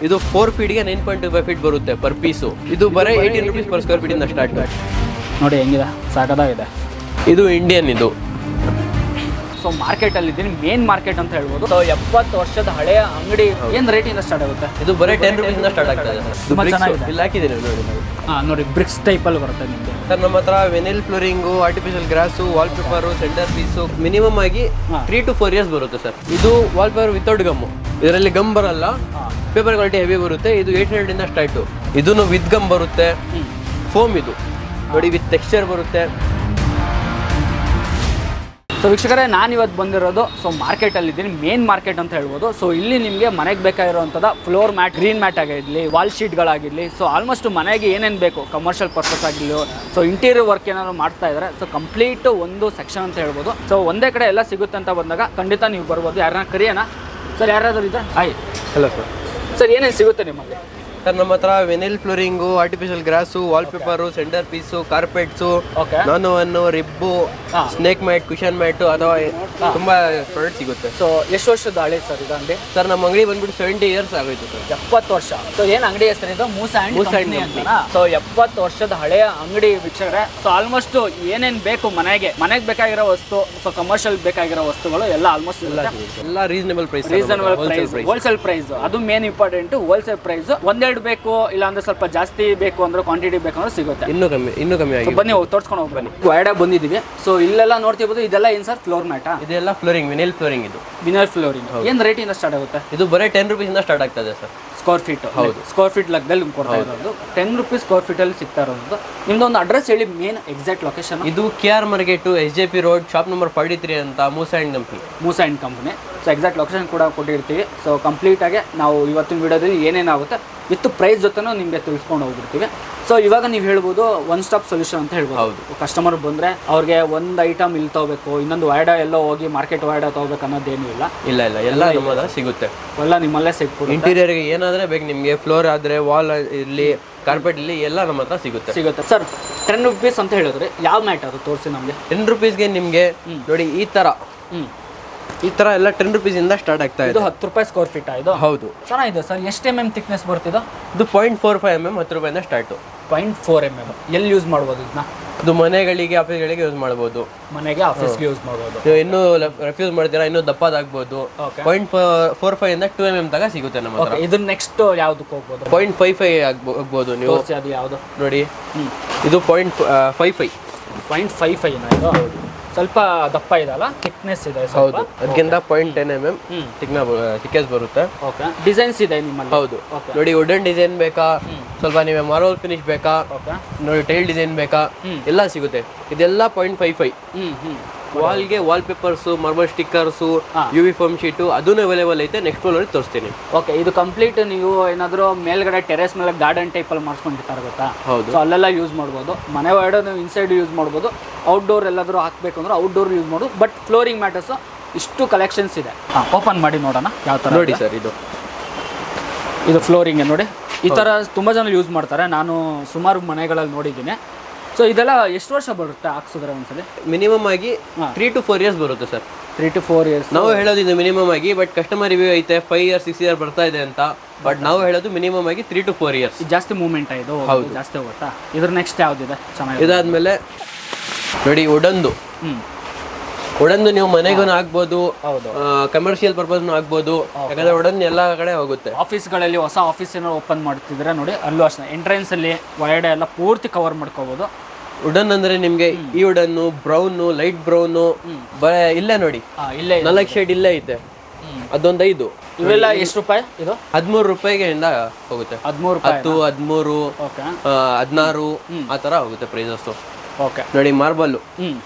ಇದು 4 ಫೀಟ್ಗೆ 9.25 ಫೀಟ್ ಬರುತ್ತೆ per piece. ಇದು ಬರೀ 18 rupees per square feet ಇಂದ ಸ್ಟಾರ್ಟ್. ನೋಡಿ ಹೆಂಗಿದೆ, ಸಾಕಾಗಿದೆ. ಇದು ಇಂಡಿಯನ್. ಇದು ಸೊ ಮಾರ್ಕೆಟಲ್ಲಿ ಇದ್ದೀನಿ, ಮೇನ್ ಮಾರ್ಕೆಟ್ ಅಂತ ಹೇಳ್ಬೋದು. ಸೊ 70 ವರ್ಷದ ಹಳೆಯ ಅಂಗಡಿ. ಏನು ರೇಟಿಂದ ಸ್ಟಾರ್ಟ್ ಆಗುತ್ತೆ? ಇದು ಬರೀ 10 rupees ಇಂದ ಸ್ಟಾರ್ಟ್ ಆಗ್ತದೆ. ತುಂಬ ಚೆನ್ನಾಗಿದೆ. ಇಲ್ಲಿ ಹಾಕಿದ್ದೀನಿ ನೋಡಿ. ನೋಡಿ ಬ್ರಿಕ್ಸ್ ಟೈಪಲ್ಲಿ ಬರುತ್ತೆ ನಿಮಗೆ ಸರ್. ನಮ್ಮ ಹತ್ರ vinyl flooring, artificial grass, wall paper, centre piece minimum ಆಗಿ 3 to 4 years ಬರುತ್ತೆ ಸರ್. ಇದು ವಾಲ್ ಪೇಪರ್ ವಿತೌಟ್ ಗಮ್ಮು. ಇದರಲ್ಲಿ ಗಮ್ ಬರಲ್ಲ, ಪೇಪರ್ ಕ್ವಾಲಿಟಿ ಹೆವಿ ಬರುತ್ತೆ. ಇದು 800 ಇಂದ ಸ್ಟಾರ್ಟು. ಇದನ್ನು ವಿತ್ ಗಮ್ ಬರುತ್ತೆ, ಫೋಮ್ ಇದು ನೋಡಿ, ವಿತ್ ಟೆಕ್ಸ್ಚರ್ ಬರುತ್ತೆ. ಸೊ ವೀಕ್ಷಕರೇ, ನಾನು ಇವತ್ತು ಬಂದಿರೋದು ಸೊ ಮಾರ್ಕೆಟಲ್ಲಿದ್ದೀನಿ, ಮೇನ್ ಮಾರ್ಕೆಟ್ ಅಂತ ಹೇಳ್ಬೋದು. ಸೊ ಇಲ್ಲಿ ನಿಮಗೆ ಮನೆಗೆ ಬೇಕಾಗಿರುವಂಥದ್ದು ಫ್ಲೋರ್ ಮ್ಯಾಟ್, ಗ್ರೀನ್ ಮ್ಯಾಟ್ ಆಗಿರಲಿ, ವಾಲ್ ಶೀಟ್ಗಳಾಗಿರಲಿ, ಸೊ ಆಲ್ಮೋಸ್ಟ್ ಮನೆಗೆ ಏನೇನು ಬೇಕು, ಕಮರ್ಷಿಯಲ್ ಪರ್ಪಸ್ ಆಗಿರಲಿ, ಸೊ ಇಂಟೀರಿಯರ್ ವರ್ಕ್ ಏನಾದ್ರು ಮಾಡ್ತಾ ಇದ್ದಾರೆ, ಸೊ ಕಂಪ್ಲೀಟ್ ಒಂದು ಸೆಕ್ಷನ್ ಅಂತ ಹೇಳ್ಬೋದು. ಸೊ ಒಂದೇ ಕಡೆ ಎಲ್ಲ ಸಿಗುತ್ತೆ ಅಂತ ಬಂದಾಗ ಖಂಡಿತ ನೀವು ಬರ್ಬೋದು. ಯಾರನ್ನ ಕರಿಯೋಣ ಸರ್? ಯಾರಾದರೂ ಇದ್ದಾರೆ? Hi, hello sir. ಸರ್ ಏನೇನು ಸಿಗುತ್ತೆ ನಿಮ್ಮಲ್ಲಿ? ಸರ್ ನಮ್ಮ ಹತ್ರ vinyl flooring, artificial grass, wall paper, centre piece, carpets, ನಾನೋವನ್ನು, rib, snake mat, cushion mat ಅಥವಾ ತುಂಬಾ ಪ್ರಾಡಕ್ಟ್ ಸಿಗುತ್ತೆ. ಸೊ ಎಷ್ಟು ವರ್ಷದ ಹಳೆ ಸರ್ ಇದು ಅಂಗಡಿ? ಸರ್ ನಮ್ಮ ಅಂಗಡಿ ಬಂದ್ಬಿಟ್ಟು 70 years ಆಗೋಯ್ತು ಸರ್. 70 ವರ್ಷ. ಸೊ ಏನು ಅಂಗಡಿ ಹೆಸರು ಇದು? ಮೂಸಾ ಅಂಡ್ ಅಂತ. ಸೊ 70 ವರ್ಷದ ಹಳೆಯ ಅಂಗಡಿ ವೀಕ್ಷಕರೇ. ಸೊ ಆಲ್ಮೋಸ್ಟ್ ಏನೇನು ಬೇಕು ಮನೆಗೆ ಬೇಕಾಗಿರೋ ವಸ್ತು, ಸೊ ಕಮರ್ಷಿಯಲ್ ಬೇಕಾಗಿರೋ ವಸ್ತುಗಳು ಎಲ್ಲ ಆಲ್ಮೋಸ್ಟ್ ಎಲ್ಲ ರೀಸನಬಲ್ ಪ್ರೈಸ್. ಹೋಲ್ಸೇಲ್ ಪ್ರೈಸ್ ಅದು ಮೇನ್ ಇಂಪಾರ್ಟೆಂಟ್. ಹೋಲ್ಸೇಲ್ ಪ್ರೈಸ್ ಒಂದೆರಡು ಬೇಕು, ಇಲ್ಲ ಅಂದ್ರೆ ಸ್ವಲ್ಪ ಜಾಸ್ತಿ ಬೇಕು ಅಂದ್ರೆ, ಕ್ವಾಂಟಿಟಿ ಬೇಕು ಅಂದ್ರೆ ಸಿಗುತ್ತೆ. ಇನ್ನೂ ಕಮ್ಮಿ ಆಗಿ. ಬನ್ನಿ ತೋರ್ಸ್ಕೊಂಡು ಹೋಗಿ ಬನ್ನಿ. ವಾಯ್ಡಾ ಬಂದಿದ್ದೀವಿ. ಸೊ ಇಲ್ಲೆಲ್ಲ ನೋಡ್ತಿರ್ಬೋದು. ಇದೆಲ್ಲ ಏನು ಸರ್? ಫ್ಲೋರ್ ಮ್ಯಾಟಾ? ಇದೆಲ್ಲ ಫ್ಲೋರಿಂಗ್, ವಿನಿಲ್ ಫ್ಲೋರಿಂಗ್. ಇದು ವಿನಿಲ್ ಫ್ಲೋರಿಂಗ್. ಏನು ರೇಟಿಂದ ಸ್ಟಾರ್ಟ್ ಆಗುತ್ತೆ? ಇದು ಬರೀ 10 rupees ಇಂದ ಸ್ಟಾರ್ಟ್ ಆಗ್ತದೆ ಸರ್. Square feet. ಹೌದು, ಸ್ಕ್ವೇರ್ ಫೀಟ್ ಲೆಕ್ಕದಲ್ಲಿ ಕೊಡ್ತಾ ಇರೋದು. 10 rupees ಸ್ಕ್ವೇರ್ ಫೀಟ್ ಅಲ್ಲಿ ಸಿಗ್ತಾ ಇರೋದು. ನಿಮ್ದು ಒಂದು ಅಡ್ರೆಸ್ ಹೇಳಿ, ಮೇನ್ ಎಕ್ಸಾಕ್ಟ್ ಲೊಕೇಶನ್. ಇದು KR market, SJP road, shop number 43 ಅಂತ, Musa and company. Musa and company. So exact location ಕೂಡ ಕೊಟ್ಟಿರ್ತೀವಿ. ಸೊ ಕಂಪ್ಲೀಟಾಗಿ ನಾವು ಇವತ್ತಿನ ವಿಡಿಯೋದಲ್ಲಿ ಏನೇನಾಗುತ್ತೆ ವಿತ್ ಪ್ರೈಸ್ ಜೊತೆನೂ ನಿಮಗೆ ತಿಳಿಸ್ಕೊಂಡು ಹೋಗ್ಬಿಡ್ತೀವಿ. ಸೊ ಇವಾಗ ನೀವು ಹೇಳ್ಬೋದು ಒನ್ ಸ್ಟಾಪ್ ಸೊಲ್ಯೂಷನ್ ಅಂತ ಹೇಳ್ಬೋದು. ಹೌದು, ಕಸ್ಟಮರ್ ಬಂದರೆ ಅವ್ರಿಗೆ ಒಂದು ಐಟಮ್ ಇಲ್ಲಿ ತಗೋಬೇಕು, ಇನ್ನೊಂದು ವಾಯ್ಡಾ ಎಲ್ಲೋ ಹೋಗಿ ಮಾರ್ಕೆಟ್ ವಾಯ್ಡಾ ತಗೋಬೇಕು ಅನ್ನೋದೇನು ಇಲ್ಲ. ಎಲ್ಲ ನಮ್ಮದ ಸಿಗುತ್ತೆ. ಎಲ್ಲ ನಿಮ್ಮಲ್ಲೇ ಸಿಗ್ಬೋದು. ಇಂಟೀರಿಯರ್ಗೆ ಏನಾದರೆ ಬೇಕು ನಿಮಗೆ, ಫ್ಲೋರ್ ಆದರೆ, ವಾಲ್ ಇರಲಿ, ಕಾರ್ಪೆಟ್ ಇಲ್ಲಿ ಎಲ್ಲ ನಮ್ಮ ಹತ್ರ ಸಿಗುತ್ತೆ. ಸರ್ 10 rupees ಅಂತ ಹೇಳಿದ್ರೆ ಯಾವ ಮ್ಯಾಟ್ ಅದು ತೋರಿಸಿ ನಮಗೆ. 10 rupeesಗೆ ನಿಮಗೆ ನೋಡಿ ಈ ಥರ ಎಲ್ಲ 10 rupees ಇಂದ ಸ್ಟಾರ್ಟ್ ಆಗ್ತಾ ಇದೆ. ಇದು 10 ರೂಪಾಯಿ ಸ್ಕ್ವೇರ್ ಫೀಟ್ ಇದು? ಹೌದು. ಚೆನ್ನಾಗಿದೆ ಸರ್. ಎಷ್ಟು mm ಥಿಕ್ನೆಸ್ ಬರ್ತಿದ್ದು? ಇದು 0.45 mm 10 ರೂಪಾಯಿಂದ ಸ್ಟಾರ್ಟು. 0.4 mm. ಎಲ್ಲಿ ಯೂಸ್ ಮಾಡ್ಬೋದು ಇದನ್ನ? ಇದು ಮನೆಗಳಿಗೆ, ಆಫೀಸ್ಗಳಿಗೆ ಯೂಸ್ ಮಾಡ್ಬೋದು. ಮನೆಗೆ, ಆಫೀಸ್ಗೆ ಯೂಸ್ ಮಾಡ್ಬೋದು. ನೀವು ಇನ್ನೂ ರೆಫ್ಯೂಸ್ ಮಾಡ್ತೀರಾ, ಇನ್ನೂ ದಪ್ಪದಾಗ್ಬೋದು. 0.45 ಇಂದ 2 mm ತನಕ ಸಿಗುತ್ತೆ ನಮ್ಮ ಹತ್ರ. ಇದು ನೆಕ್ಸ್ಟ್ ಯಾವ್ದಕ್ಕೆ ಹೋಗ್ಬೋದು? 0.55 ಆಗ್ಬೋದು ನೀವು. ಅದು ಯಾವುದು ನೋಡಿ? ಇದು 0.55. 0.55 ಇದು? ಸ್ವಲ್ಪ ದಪ್ಪ ಇದಲ್ಲ, ಥಿಕ್ನೆಸ್ ಇದೆ. ಹೌದು, ಅದಕ್ಕಿಂತ 0.10 mm ಥಿಕ್ನೆಸ್ ಬರುತ್ತೆ. ಓಕೆ. ಡಿಸೈನ್ಸ್ ಇದೆ ನಿಮ್ಮಲ್ಲಿ? ಹೌದು. ನೋಡಿ, ವುಡನ್ ಡಿಸೈನ್ ಬೇಕಾ, ಸ್ವಲ್ಪ ನೀವೇ ಮಾರ್ಬಲ್ ಫಿನಿಶ್ ಬೇಕಾ, ನೋಡಿ ಟೈಲ್ ಡಿಸೈನ್ ಬೇಕಾ, ಎಲ್ಲ ಸಿಗುತ್ತೆ. ಇದೆಲ್ಲ 0.55. ವಾಲ್ಗೆ wall papers, marble stickers, UV foam sheet ಅದನ್ನು ಅವೈಲೇಬಲ್ ಐತೆ. ನೆಕ್ಸ್ಟ್ ಫ್ಲೋರ್ ತೋರಿಸ್ತೀನಿ. ಓಕೆ. ಇದು ಕಂಪ್ಲೀಟ್ ನೀವು ಏನಾದರೂ ಮೇಲ್ಗಡೆ ಟೆರೆಸ್ ಮೇಲೆ ಗಾರ್ಡನ್ ಟೈಪಲ್ಲಿ ಮಾಡಿಸ್ಕೊಂಡಿರ್ತಾರೆ ಗೊತ್ತಾ? ಹೌದು. ಸೊ ಅಲ್ಲೆಲ್ಲ ಯೂಸ್ ಮಾಡ್ಬೋದು. ಮನೆ ಒಳಗಡೆ ನೀವು ಇನ್ಸೈಡ್ ಯೂಸ್ ಮಾಡ್ಬೋದು. ಔಟ್ಡೋರ್ ಎಲ್ಲಾದರೂ ಹಾಕಬೇಕು ಅಂದ್ರೆ ಔಟ್ಡೋರ್ ಯೂಸ್ ಮಾಡ್ಬೋದು. ಬಟ್ ಫ್ಲೋರಿಂಗ್ ಮ್ಯಾಟರ್ಸು ಇಷ್ಟು ಕಲೆಕ್ಷನ್ಸ್ ಇದೆ. ಓಪನ್ ಮಾಡಿ ನೋಡೋಣ ಯಾವ ಥರ. ನೋಡಿ ಸರ್, ಇದು ಫ್ಲೋರಿಂಗ್ ನೋಡಿ. ಈ ಥರ ತುಂಬ ಜನ ಯೂಸ್ ಮಾಡ್ತಾರೆ. ನಾನು ಸುಮಾರು ಮನೆಗಳಲ್ಲಿ ನೋಡಿದ್ದೀನಿ. ಸೊ ಇದೆಲ್ಲ ಎಷ್ಟು ವರ್ಷ ಬರುತ್ತೆ ಹಾಕ್ಸಿದ್ರೆ ಒಂದ್ಸಲಿ? ಮಿನಿಮಮ್ ಆಗಿ 3 to 4 years ಬರುತ್ತೆ ಸರ್. 3 to 4 years ನಾವು ಹೇಳೋದು ಮಿನಿಮಮ್ ಆಗಿ. ಬಟ್ ಕಸ್ಟಮರ್ ರಿವ್ಯೂ ಐತೆ 5 years 6 years ಬರ್ತಾ ಇದೆ ಅಂತ. ಬಟ್ ನಾವು ಹೇಳೋದು ಮಿನಿಮಮ್ ಆಗಿ 3 to 4 years. ಜಾಸ್ತಿ ಮೂವ್ಮೆಂಟ್ ಆಯಿತು. ಹೌದು, ಜಾಸ್ತಿ ಹೋಗುತ್ತಾ? ಇದ್ರ ನೆಕ್ಸ್ಟ್ ಯಾವುದಿದೆ ಚೆನ್ನಾಗಿ? ಇದಾದ್ಮೇಲೆ ನೋಡಿ ಉಡನ್ದು ನೀವು ಮನೆಗೂ ಹಾಕ್ಬೋದು, ಕಮರ್ಷಿಯಲ್ ಪರ್ಪಸ್ನು ಹಾಕ್ಬೋದು. ಯಾಕಂದ್ರೆ ಉಡನ್ ಎಲ್ಲ ಕಡೆ ಹೋಗುತ್ತೆ. ಆಫೀಸ್ಗಳಲ್ಲಿ ಹೊಸ ಆಫೀಸ್ ಏನೋ ಓಪನ್ ಮಾಡ್ತಿದ್ರೆ ನೋಡಿ, ಅಲ್ಲೂ ಅಷ್ಟೇ ಎಂಟ್ರೆನ್ಸ್ ಅಲ್ಲಿ ವೈಡ್ ಎಲ್ಲ ಪೂರ್ತಿ ಕವರ್ ಮಾಡ್ಕೋಬಹುದು. ವುಡನ್ ಅಂದ್ರೆ ನಿಮ್ಗೆ ಈ ವುಡನ್ನು, ಬ್ರೌನು, ಲೈಟ್ ಬ್ರೌನು, ಇಲ್ಲೇ ನೋಡಿ ಇಲ್ಲೇ 4 ಶೇಡ್ ಇಲ್ಲೇ ಐತೆ. ಅದೊಂದು 5. ಇವೆಲ್ಲ ಎಷ್ಟು ರೂಪಾಯಿ? ಇದು 13 ರೂಪಾಯಿಗೆ ಹೋಗುತ್ತೆ. 13 ರೂಪಾಯಿ, 10, 13, 16 ಆ ತರ ಹೋಗುತ್ತೆ ಪ್ರೈಸಸ್. ಓಕೆ. ನೋಡಿ ಮಾರ್ಬಲ್,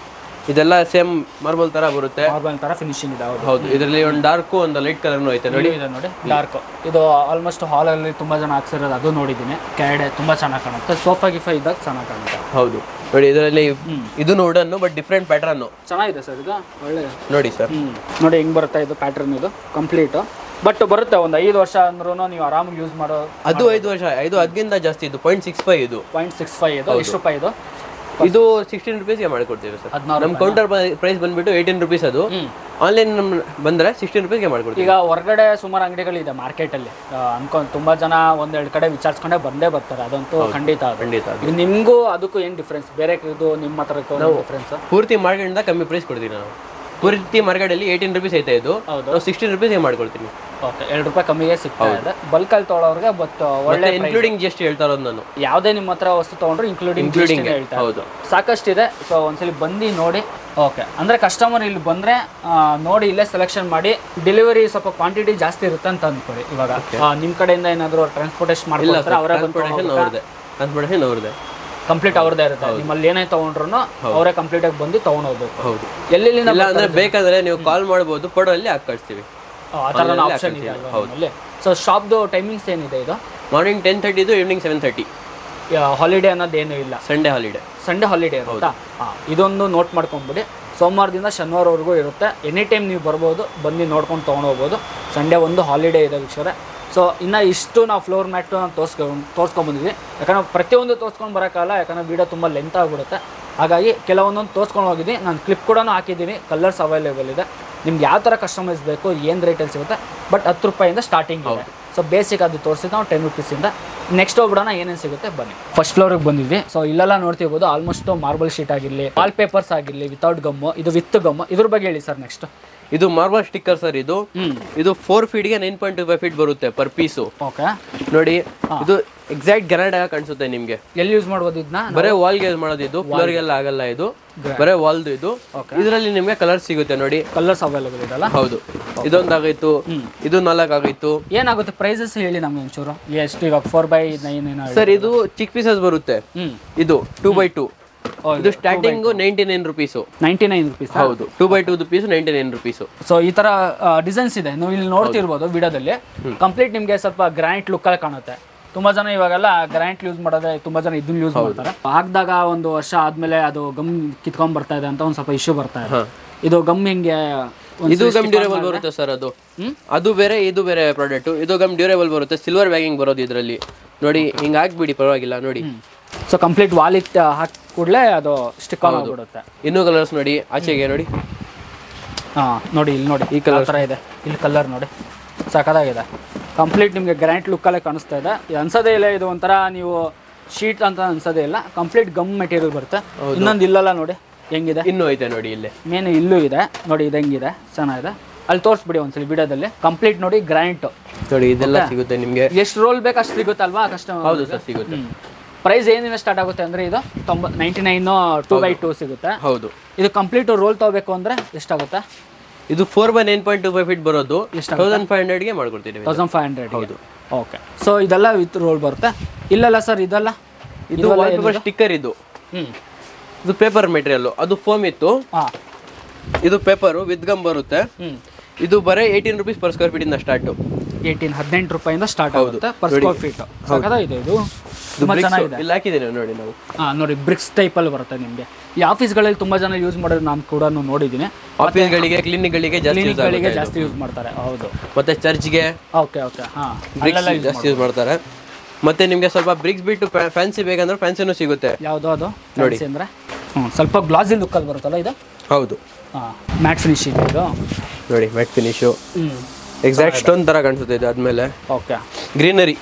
ಇದೆಲ್ಲ ಸೇಮ್ ಮಾರ್ಬಲ್ ತರ ಬರುತ್ತೆ. ಮಾರ್ಬಲ್ ತರ ಫಿನಿಶಿಂಗ್ ಇದೆ. ಹೌದು. ಇದರಲ್ಲಿ ಒಂದು ಡಾರ್ಕ್, ಒಂದು ಲೈಟ್ ಕಲರ್ನು ಐತೆ ನೋಡಿ. ನೋಡಿ ಡಾರ್ಕ್. ಇದು ಆಲ್ಮೋಸ್ಟ್ ಹಾಲ್ ಅಲ್ಲಿ ತುಂಬಾ ಜನ ಹಾಕ್ಸಿರೋದು, ಅದು ನೋಡಿದ್ದೀನಿ. ಕೆಳಗಡೆ ತುಂಬಾ ಚೆನ್ನಾಗಿ ಕಾಣುತ್ತೆ. ಸೋಫಾ ಗಿಫಾ ಇದ್ದಾಗ ಚೆನ್ನಾಗಿ ಕಾಣುತ್ತೆ. ಹೌದು. ನೋಡಿ ಇದರಲ್ಲಿ ಇದು ವುಡನ್ ಬಟ್ ಡಿಫ್ರೆಂಟ್ ಪ್ಯಾಟರ್ನ್. ಚೆನ್ನಾಗಿದೆ ಸರ್ ಇದು. ಒಳ್ಳೆ ನೋಡಿ ಸರ್. ನೋಡಿ ಹೆಂಗ್ ಬರುತ್ತೆ ಇದು ಪ್ಯಾಟರ್ನ್. ಇದು ಕಂಪ್ಲೀಟ್ ಬಟ್ ಬರುತ್ತೆ. ಒಂದು 5 ವರ್ಷ ಅಂದ್ರೂ ನೀವು ಆರಾಮಾಗಿ ಯೂಸ್ ಮಾಡೋ. ಅದು 5 ವರ್ಷ, 5 ಅದಕ್ಕಿಂತ ಜಾಸ್ತಿ. ಇದು 0.65. ಇದು 0.65. ಇದು ಎಷ್ಟು ರೂಪಾಯಿ ಇದು? ಇದು 16 ರುಪೀಸ್ಗೆ ಮಾಡ್ಕೊಡ್ತೀವಿ ಸರ್. 16 ನಮ್ಮ ಕೌಂಟರ್ ಪ್ರೈಸ್ ಬಂದ್ಬಿಟ್ಟು 18 ರುಪೀಸ್. ಅದು ಆನ್ಲೈನ್ ಬಂದ್ರೆ 16 ರುಪೀಸ್ಗೆ ಮಾಡ್ಕೊಡ್ತೀವಿ. ಈಗ ಹೊರಗಡೆ ಸುಮಾರು ಅಂಗಡಿಗಳಿದೆ ಮಾರ್ಕೆಟಲ್ಲಿ, ತುಂಬಾ ಜನ ಒಂದೆರಡು ಕಡೆ ವಿಚಾರಿಸ್ಕೊಂಡೆ ಬಂದೇ ಬರ್ತಾರೆ, ಅದಂತೂ ಖಂಡಿತ. ಈಗ ನಿಮ್ಗೂ ಅದಕ್ಕೂ ಏನ್ ಡಿಫ್ರೆನ್ಸ್? ಬೇರೆ ಇದು ನಿಮ್ಮ ಹತ್ರ ಡಿಫ್ರೆನ್ಸ್? ಪೂರ್ತಿ ಮಾರ್ಕೆಟಿಂದ ಕಮ್ಮಿ ಪ್ರೈಸ್ ಕೊಡ್ತೀವಿ ನಾವು. ಪೂರ್ತಿ ಮಾರ್ಕೆಟಲ್ಲಿ 18 ರುಪೀಸ್ ಐತೆ, ಇದು ನಾವು 16 ರುಪೀಸ್ಗೆ ಮಾಡ್ಕೊಡ್ತೀನಿ. ಓಕೆ, 2 ರೂಪಾಯಿ ಕಮ್ಮಿಗೆ ಸಿಗ್ತಾ ಇದೆ ಬಲ್ಕಲ್ಲಿ ತೊಗೊಳೋರಿಗೆ. ಬಟ್ ಒಳ್ಳೆ ಇನ್ಕ್ಲೂಡಿಂಗ್ ಜಿಎಸ್ಟಿ ಹೇಳ್ತಾ ಇರೋದು ನಾನು. ಯಾವುದೇ ನಿಮ್ಮ ಹತ್ರ ವಸ್ತು ತೊಗೊಂಡ್ರು ಇನ್ಕ್ಲೂಡಿಂಗ್ ಹೇಳ್ತಾ. ಹೌದು, ಸಾಕಷ್ಟಿದೆ. ಸೊ ಒಂದ್ಸಲಿ ಬಂದು ನೋಡಿ. ಓಕೆ, ಅಂದರೆ ಕಸ್ಟಮರ್ ಇಲ್ಲಿ ಬಂದರೆ ನೋಡಿ ಇಲ್ಲೇ ಸೆಲೆಕ್ಷನ್ ಮಾಡಿ. ಡೆಲಿವರಿ ಸ್ವಲ್ಪ ಕ್ವಾಂಟಿಟಿ ಜಾಸ್ತಿ ಇರುತ್ತೆ ಅಂತ ಅಂದ್ಕೊಳ್ಳಿ. ಇವಾಗ ನಿಮ್ಮ ಕಡೆಯಿಂದ ಏನಾದರೂ ಟ್ರಾನ್ಸ್ಪೋರ್ಟೇಷನ್ ಮಾಡ್ಕೊಳ್ತಾರೆ, ಅವರೇ ಟ್ರಾನ್ಸ್ಪೋರ್ಟೇಷನ್ ಅವ್ರದ್ದೇ, ಕಂಪ್ಲೀಟ್ ಅವ್ರದ್ದೇ ಇರುತ್ತೆ. ನಿಮ್ಮಲ್ಲಿ ಏನೇ ತೊಗೊಂಡ್ರು ಅವರೇ ಕಂಪ್ಲೀಟ್ ಆಗಿ ಬಂದು ತೊಗೊಂಡೋಗ್ಬೇಕು. ಹೌದು, ಎಲ್ಲೆಲ್ಲಿಂದ ಅಂದ್ರೆ ಬೇಕಾದ್ರೆ ನೀವು ಕಾಲ್ ಮಾಡ್ಬೋದು, ಪಡೋಲ್ಲಿ ಹಾಕಿ ಕಳಿಸ್ತೀವಿ. ಆ ಥರ ಆಪ್ಷನ್ ಇದೆ ಅಲ್ವಾ? ಸೊ ಶಾಪ್ದು ಟೈಮಿಂಗ್ಸ್ ಏನಿದೆ? ಇದು ಮಾರ್ನಿಂಗ್ 10:30 ಇದು ಈವ್ನಿಂಗ್ 7:30. ಹಾಲಿಡೇ ಅನ್ನೋದೇನು ಇಲ್ಲ? ಸಂಡೇ ಹಾಲಿಡೇ ಇರುತ್ತಾ? ಇದೊಂದು ನೋಟ್ ಮಾಡ್ಕೊಂಬಿಡಿ. ಸೋಮವಾರದಿಂದ ಶನಿವಾರವರೆಗೂ ಇರುತ್ತೆ. ಎನಿ ಟೈಮ್ ನೀವು ಬರ್ಬೋದು, ಬಂದು ನೋಡ್ಕೊಂಡು ತೊಗೊಂಡೋಗ್ಬೋದು. ಸಂಡೇ ಒಂದು ಹಾಲಿಡೇ ಇದೆ ವೀಕ್ಷಕರೇ. ಸೊ ಇನ್ನು ಇಷ್ಟು ನಾವು ಫ್ಲೋರ್ ಮ್ಯಾಟು ತೋರಿಸ್ಕೊಂಡ್ಬಂದಿದ್ವಿ. ಯಾಕಂದರೆ ಪ್ರತಿಯೊಂದು ತೋರಿಸ್ಕೊಂಡು ಬರೋಕ್ಕಲ್ಲ, ಯಾಕಂದರೆ ವೀಡಿಯೋ ತುಂಬ ಲೆಂತ್ ಆಗಿಬಿಡುತ್ತೆ. ಹಾಗಾಗಿ ಕೆಲವೊಂದೊಂದು ತೋರಿಸ್ಕೊಂಡು ಹೋಗಿದ್ದೀನಿ. ನಾನು ಕ್ಲಿಪ್ ಕೂಡ ಹಾಕಿದ್ದೀನಿ. ಕಲರ್ಸ್ ಅವೈಲೇಬಲ್ ಇದೆ. ನಿಮ್ಗೆ ಯಾವ ಥರ ಕಸ್ಟಮೈಸ್ ಬೇಕು, ಏನು ರೇಟಲ್ಲಿ ಸಿಗುತ್ತೆ. ಬಟ್ 10 ರೂಪಾಯಿಂದ ಸ್ಟಾರ್ಟಿಂಗ್ ಇದೆ. ಸೊ ಬೇಸಿಕ್ ಅದು ತೋರಿಸಿದ್ದು ನಾವು 10 ರುಪೀಸಿಂದ. ನೆಕ್ಸ್ಟ್ ಹೋಗ್ಬಿಡೋಣ ಏನೇನು ಸಿಗುತ್ತೆ ಬನ್ನಿ. ಫಸ್ಟ್ ಫ್ಲೋರಿಗೆ ಬಂದಿದ್ವಿ. ಸೊ ಇಲ್ಲೆಲ್ಲ ನೋಡ್ತಿರ್ಬೋದು ಆಲ್ಮೋಸ್ಟ್ ಮಾರ್ಬಲ್ ಶೀಟ್ ಆಗಿರಲಿ, ವಾಲ್ ಪೇಪರ್ಸ್ ಆಗಿರಲಿ, ವಿತೌಟ್ ಗಮ್ಮು, ಇದು ವಿತ್ ಗಮ್ಮು. ಇದ್ರ ಬಗ್ಗೆ ಹೇಳಿ ಸರ್. ನೆಕ್ಸ್ಟ್ ಇದು ಮಾರ್ಬಲ್ ಸ್ಟಿಕ್ಕರ್ ಸರ್. ಇದು 4 ಫೀಟ್ಗೆ 9.25 ಫೀಟ್ ಬರುತ್ತೆ ಪರ್ ಪೀಸು. ಓಕೆ, ನೋಡಿ ಇದು ಎಕ್ಸಾಕ್ಟ್ ಗ್ರಾನೈಟ್ ಆಗಿ ಕಾಣಿಸುತ್ತೆ ನಿಮ್ಗೆ. ಎಲ್ಲಿ ಯೂಸ್ ಮಾಡ್ಬೋದು ಇದನ್ನ? ಬರೇ ವಾಲ್ಗೆ ಯೂಸ್ ಮಾಡೋದು, ಇದು ಫ್ಲೋರ್ಗೆಲ್ಲ ಆಗಲ್ಲ. ಇದು ಬರೇ ವಾಲ್ದು. ಇದು ಇದರಲ್ಲಿ ನಿಮ್ಗೆ ಕಲರ್ ಸಿಗುತ್ತೆ ನೋಡಿ. ಕಲರ್ಸ್ ಅವೈಲೇಬಲ್ ಇದಲ್ಲ? ಹೌದು, ಇದೊಂದಾಗಿತ್ತು, ಇದು 4 ಆಗಿತ್ತು. ಏನಾಗುತ್ತೆ ಪ್ರೈಸಸ್ ಹೇಳಿ ನಮ್ಗೆ ಒಂಚೂರು. ಎಷ್ಟು ಇವಾಗ 4x9 ಸರ್? ಇದು ಚಿಕ್ ಪೀಸಸ್ ಬರುತ್ತೆ. ಇದು 2x2. ಇದು ಸ್ಟಾರ್ಟಿಂಗ್ 99 ರುಪೀಸ್. 99 ರುಪೀಸ್? ಹೌದು, 2x2 ಪೀಸ್ 99 ರುಪೀಸ್. ಸೊ ಈ ತರ ಡಿಸೈನ್ಸ್ ಇದೆ, ನೀವು ಇಲ್ಲಿ ನೋಡ್ತಿರ್ಬೋದು ವಿಡಿಯೋದಲ್ಲಿ. ಕಂಪ್ಲೀಟ್ ನಿಮ್ಗೆ ಸ್ವಲ್ಪ ಗ್ರಾನೈಟ್ ಲುಕ್ ಅಲ್ಲಿ ಕಾಣುತ್ತೆ. ತುಂಬಾ ಜನ ಇವಾಗೆಲ್ಲ ಗ್ರಾನೈಟ್ ಯೂಸ್ ಮಾಡೋದೇ, ತುಂಬಾ ಜನ ಇದನ್ನ ಯೂಸ್ ಮಾಡ್ತಾರೆ. ಹಾಕಿದಾಗ ಒಂದು ವರ್ಷ ಆದ್ಮೇಲೆ ಅದು ಗಮ್ ಕಿತ್ಕೊಂಡ್ ಬರ್ತಾ ಇದೆ ಅಂತ ಒಂದ್ ಸ್ವಲ್ಪ ಇಶ್ಯೂ ಬರ್ತಾ ಇದೆ. ಇದು ಗಮ್ ಹಿಂಗೆ ಇದು ಗಮ್ ಡ್ಯೂರೇಬಲ್ ಬರುತ್ತೆ ಸರ್. ಅದು ಬೇರೆ, ಇದು ಬೇರೆ ಪ್ರಾಡಕ್ಟ್. ಇದು ಗಮ್ ಡ್ಯೂರೇಬಲ್ ಬರುತ್ತೆ, ಸಿಲ್ವರ್ ಬ್ಯಾಗಿಂಗ್ ಬರೋದು ಇದರಲ್ಲಿ. ನೋಡಿ ಹಿಂಗೆ ಹಾಕ್ಬಿಡಿ, ಪರವಾಗಿಲ್ಲ ನೋಡಿ. ಸೊ ಕಂಪ್ಲೀಟ್ ವಾಲಿಟ್ ಹಾಕಿ ಕೂಡಲೇ ಅದು ಸ್ಟಿಕ್ ಆನ್ ಆಗಿಬಿಡುತ್ತೆ. ಇನ್ನೂ ಕಲರ್ಸ್ ನೋಡಿ ಆಚೆಗೆ ನೋಡಿ. ನೋಡಿ ಇಲ್ಲಿ ನೋಡಿ, ಈ ಕಲರ್ ಥರ ಇದೆ. ಇಲ್ಲಿ ಕಲರ್ ನೋಡಿ, ಸಖತ್ತಾಗಿದೆ. ಕಂಪ್ಲೀಟ್ ನಿಮಗೆ ಗ್ರಾನೈಟ್ ಲುಕ್ಕಲ್ಲೇ ಕಾಣಿಸ್ತಾ ಇದೆ. ಅನ್ಸೋದೇ ಇಲ್ಲ ಇದು ಒಂಥರ ನೀವು ಶೀಟ್ ಅಂತ ಅನ್ಸೋದೇ ಇಲ್ಲ. ಕಂಪ್ಲೀಟ್ ಗಮ್ ಮೆಟೀರಿಯಲ್ ಬರುತ್ತೆ. ಇನ್ನೊಂದು ಇಲ್ಲಲ್ಲ ನೋಡಿ ಹೆಂಗಿದೆ, ಇನ್ನೂ ಐತೆ ನೋಡಿ ಇಲ್ಲಿ. ಮೇನ್ ಇಲ್ಲೂ ಇದೆ ನೋಡಿ, ಇದು ಹೆಂಗಿದೆ, ಚೆನ್ನಾಗಿದೆ. ಅಲ್ಲಿ ತೋರಿಸ್ಬಿಡಿ ಒಂದ್ಸಲಿ ವಿಡಿಯೋದಲ್ಲಿ. ಕಂಪ್ಲೀಟ್ ನೋಡಿ ಗ್ರಾನೈಟ್ ನೋಡಿ, ಇದೆಲ್ಲ ಸಿಗುತ್ತೆ ನಿಮಗೆ. ಎಷ್ಟು ರೋಲ್ ಬೇಕು ಅಷ್ಟು ಸಿಗುತ್ತಲ್ವಾ ಕಸ್ಟಮರ್? ಹೌದು ಸರ್, ಸಿಗುತ್ತೆ. ಪ್ರೈಸ್ ಏನಿದೆ ಸ್ಟಾರ್ಟ್ ಆಗುತ್ತೆ ಅಂದರೆ ಇದು 99 2x2 ಸಿಗುತ್ತೆ. ಹೌದು, ಇದು ಕಂಪ್ಲೀಟ್ ರೋಲ್ ತಗೋಬೇಕು ಅಂದರೆ ಎಷ್ಟಾಗುತ್ತೆ? ಇದು 4x9.25 ಫೀಟ್ ಬರೋದು 1500ಗೆ ಮಾಡ್ಕೊಡ್ತೀವಿ. 1500. ಹೌದು, ಓಕೆ. ಸೊ ಇದೆಲ್ಲ ವಿತ್ ರೋಲ್ ಬರುತ್ತೆ. ಇಲ್ಲಲ್ಲ ಸರ್, ಇದೆಲ್ಲ ಇದು ವಾಲ್ಪೇಪರ್ ಸ್ಟಿಕ್ಕರ್. ಇದು ಪೇಪರ್ ಮೆಟೀರಿಯಲ್, ಅದು ಫೋಮ್ ಇತ್ತು. ಇದು ಪೇಪರು ವಿತ್ ಗಮ್ ಬರುತ್ತೆ. ಇದು ಬರೀ 18 ರುಪೀಸ್ ಪರ್ ಸ್ಕ್ವೇರ್ ಫೀಟ್ ಇಂದ ಸ್ಟಾರ್ಟ್. 18 ರೂಪಾಯಿಂದ ಸ್ಟಾರ್ಟ್ ಆಗುತ್ತೆ ಪರ್ ಸ್ಕ್ವೇರ್ ಫೀಟ್. ಸಖತ್ತಾಗಿದೆ ಇದು, ತುಂಬಾ ಚೆನ್ನಾಗಿದೆ. ಇಲ್ಲಿ ಹಾಕಿದ್ದೀನಿ ನೋಡಿ ನಾವು. ನೋಡಿ ಬ್ರಿಕ್ಸ್ ಟೈಪಲ್ಲಿ ಬರುತ್ತೆ ನಿಮಗೆ. ಈ ಆಫೀಸ್ಗಳಲ್ಲಿ ತುಂಬಾ ಜನ ಯೂಸ್ ಮಾಡೋದು ನಾನು ಕೂಡ ನೋಡಿದ್ದೀನಿ. ಆಫೀಸ್ಗಳಿಗೆ, ಕ್ಲಿನಿಕ್ಗಳಿಗೆ ಜಾಸ್ತಿ ಯೂಸ್ ಮಾಡ್ತಾರೆ. ಹೌದು, ಮತ್ತೆ ಚರ್ಚ್ಗೆ ಓಕೆ ಜಾಸ್ತಿ ಯೂಸ್ ಮಾಡ್ತಾರೆ. ಮತ್ತೆ ನಿಮಗೆ ಸ್ವಲ್ಪ ಬ್ರಿಕ್ಸ್ ಬಿಟ್ಟು ಫ್ಯಾನ್ಸಿ ಬೇಕಂದ್ರೆ ಫ್ಯಾನ್ಸಿನೂ ಸಿಗುತ್ತೆ. ಯಾವುದು ಅದು ನೋಡಿ ಅಂದ್ರೆ ಸ್ವಲ್ಪ ಗ್ಲಾಸಿ ಲುಕ್ಕಲ್ಲಿ ಬರುತ್ತಲ್ಲ ಇದು? ಹೌದು, ಮ್ಯಾಟ್ ಫಿನಿಶಿಂಗ್ ಇದು ನೋಡಿ. ಮ್ಯಾಟ್ ಫಿನಿಶು ಎಕ್ಸಾಕ್ಟ್ ಸ್ಟೋನ್ ತರ ಕಾಣಿಸುತ್ತೆ ಇದು. ಆದ್ಮೇಲೆ ಓಕೆ, ಗ್ರೀನರಿ